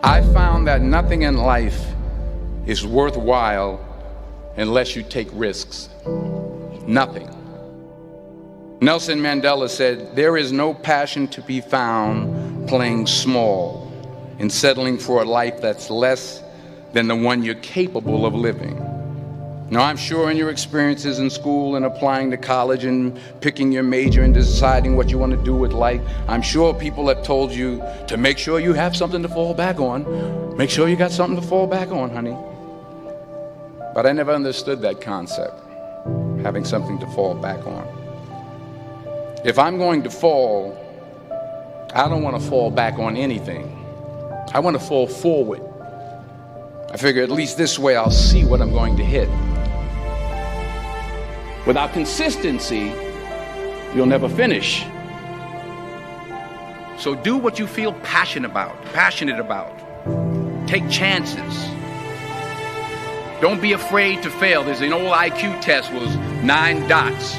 I found that nothing in life is worthwhile unless you take risks. Nothing. Nelson Mandela said, "There is no passion to be found playing small and settling for a life that's less than the one you're capable of living." Now, I'm sure in your experiences in school and applying to college and picking your major and deciding what you want to do with life, I'm sure people have told you to make sure you have something to fall back on. Make sure you got something to fall back on, honey. But I never understood that concept, having something to fall back on. If I'm going to fall, I don't want to fall back on anything. I want to fall forward. I figure at least this way I'll see what I'm going to hit. Without consistency, you'll never finish. So do what you feel passionate about. Take chances. Don't be afraid to fail. There's an old IQ test, was 9 dots.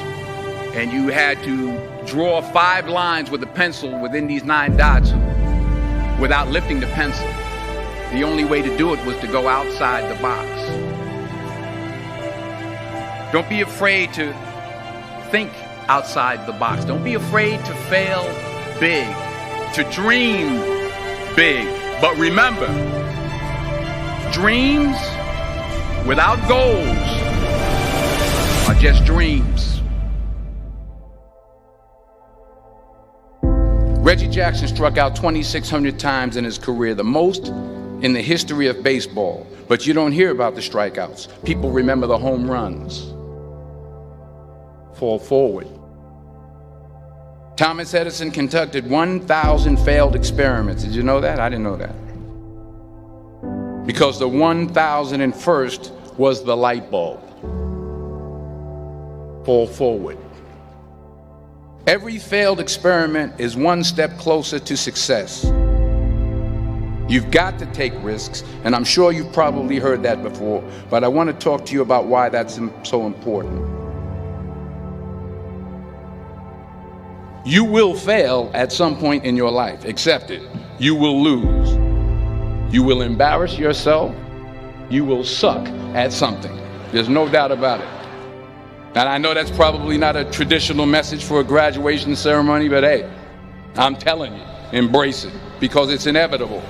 And you had to draw 5 lines with a pencil within these 9 dots without lifting the pencil. The only way to do it was to go outside the box. Don't be afraid to think outside the box. Don't be afraid to fail big, to dream big. But remember, dreams without goals are just dreams. Reggie Jackson struck out 2,600 times in his career, the most in the history of baseball. But you don't hear about the strikeouts. People remember the home runs. Fall forward. Thomas Edison conducted 1,000 failed experiments. Did you know that? I didn't know that. Because the 1,001st was the light bulb. Fall forward. Every failed experiment is one step closer to success. You've got to take risks, and I'm sure you've probably heard that before, but I want to talk to you about why that's so important. You will fail at some point in your life. Accept it. You will lose. You will embarrass yourself. You will suck at something. There's no doubt about it. And I know that's probably not a traditional message for a graduation ceremony, but hey, I'm telling you, embrace it, because it's inevitable.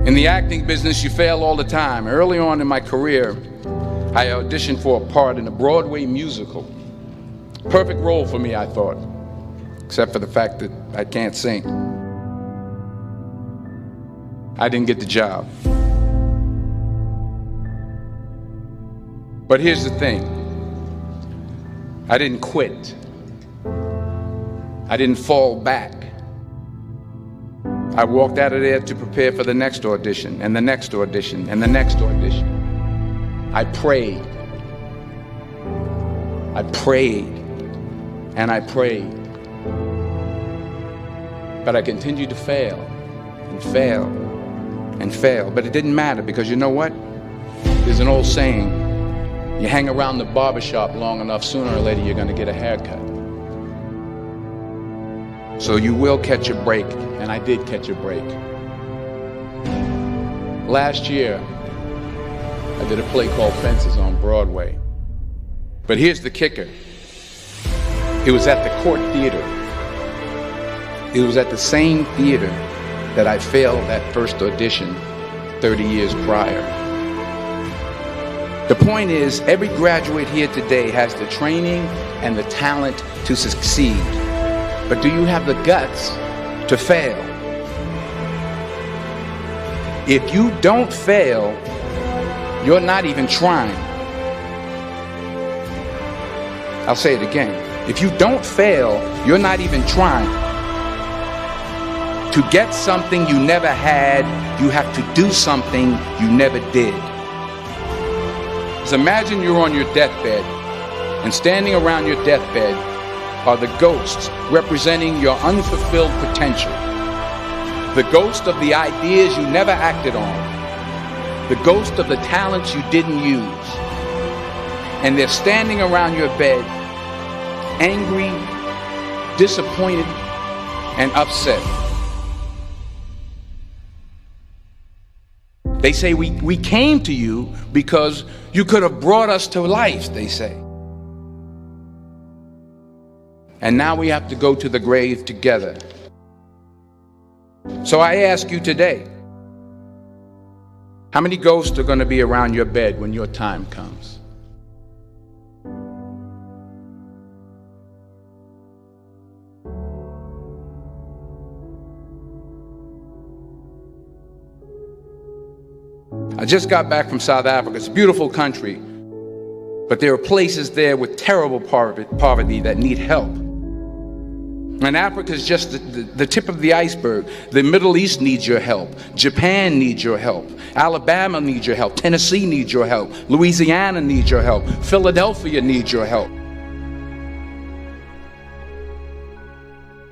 In the acting business, you fail all the time. Early on in my career, I auditioned for a part in a Broadway musical. Perfect role for me, I thought, except for the fact that I can't sing. I didn't get the job. But here's the thing. I didn't quit. I didn't fall back. I walked out of there to prepare for the next audition, and the next audition, and the next audition. I prayed. I prayed. And I prayed. But I continued to fail, and fail, and fail. But it didn't matter, because you know what? There's an old saying, you hang around the barbershop long enough, sooner or later you're going to get a haircut. So you will catch a break, and I did catch a break. Last year, I did a play called Fences on Broadway. But here's the kicker. It was at the Court Theater. It was at the same theater that I failed that first audition 30 years prior. The point is, every graduate here today has the training and the talent to succeed. But do you have the guts to fail? If you don't fail, you're not even trying. I'll say it again. If you don't fail, you're not even trying. To get something you never had, you have to do something you never did. So imagine you're on your deathbed, and standing around your deathbed are the ghosts representing your unfulfilled potential. The ghost of the ideas you never acted on. The ghost of the talents you didn't use. And they're standing around your bed, angry, disappointed, and upset. They say we came to you because you could have brought us to life, they say. And now we have to go to the grave together. So I ask you today, how many ghosts are going to be around your bed when your time comes? I just got back from South Africa. It's a beautiful country, but there are places there with terrible poverty that need help. And Africa is just the tip of the iceberg. The Middle East needs your help. Japan needs your help. Alabama needs your help. Tennessee needs your help. Louisiana needs your help. Philadelphia needs your help.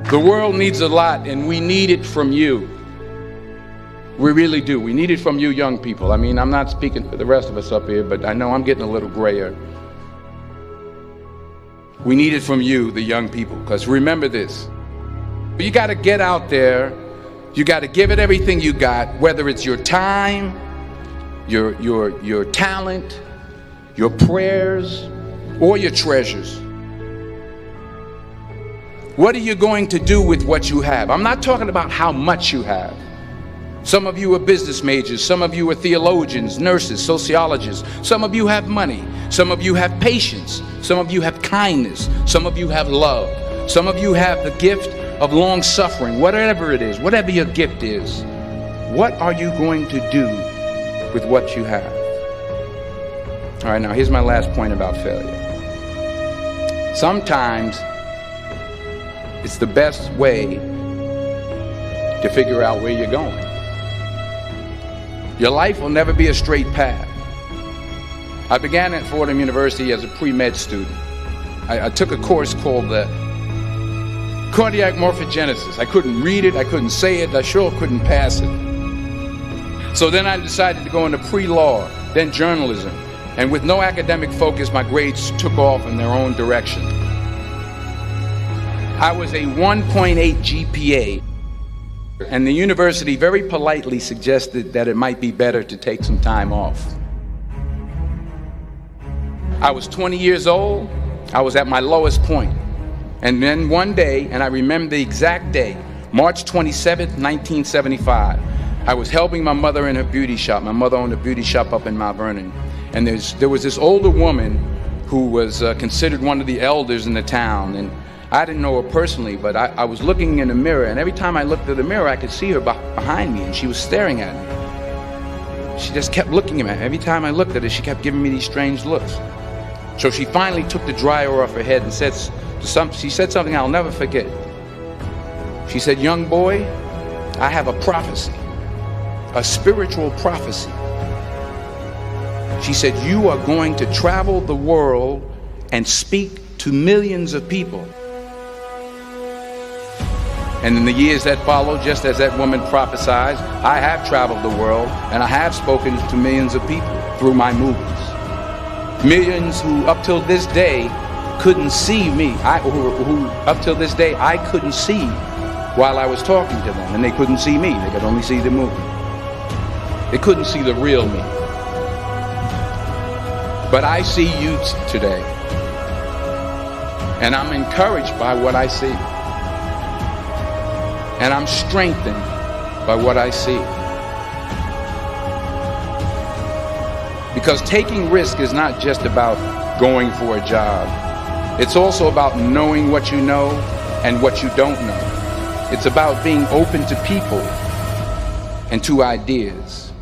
The world needs a lot, and we need it from you. We really do. We need it from you young people. I mean, I'm not speaking for the rest of us up here, but I know I'm getting a little grayer. We need it from you, the young people, because remember this. You got to get out there. You got to give it everything you got, whether it's your time, your talent, your prayers, or your treasures. What are you going to do with what you have? I'm not talking about how much you have. Some of you are business majors, some of you are theologians, nurses, sociologists, some of you have money, some of you have patience, some of you have kindness, some of you have love, some of you have the gift of long suffering. Whatever it is, whatever your gift is, what are you going to do with what you have? All right, now here's my last point about failure. Sometimes it's the best way to figure out where you're going. Your life will never be a straight path. I began at Fordham University as a pre-med student. I took a course called the cardiac morphogenesis. I couldn't read it, I couldn't say it, I sure couldn't pass it. So then I decided to go into pre-law, then journalism. And with no academic focus, my grades took off in their own direction. I was a 1.8 GPA. And the university very politely suggested that it might be better to take some time off. I was 20 years old. I was at my lowest point. And then one day, and I remember the exact day, March 27th, 1975, I was helping my mother in her beauty shop. My mother owned a beauty shop up in Mount Vernon. And there was this older woman who was considered one of the elders in the town. And I didn't know her personally, but I was looking in the mirror, and every time I looked at the mirror, I could see her behind me, and she was staring at me. She just kept looking at me. Every time I looked at her, she kept giving me these strange looks. So she finally took the dryer off her head and she said something I'll never forget. She said, "Young boy, I have a prophecy, a spiritual prophecy." She said, "You are going to travel the world and speak to millions of people." And in the years that followed, just as that woman prophesied, I have traveled the world and I have spoken to millions of people through my movies. Millions who up till this day couldn't see me, who up till this day I couldn't see while I was talking to them, and they couldn't see me, they could only see the movie. They couldn't see the real me. But I see you today, and I'm encouraged by what I see. And I'm strengthened by what I see. Because taking risk is not just about going for a job. It's also about knowing what you know and what you don't know. It's about being open to people and to ideas.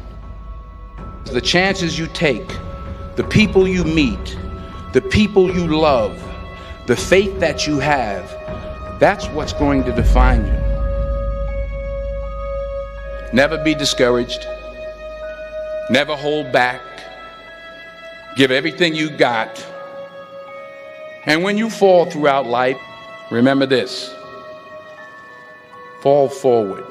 The chances you take, the people you meet, the people you love, the faith that you have, that's what's going to define you. Never be discouraged. Never hold back. Give everything you got. And when you fall throughout life, remember this: fall forward.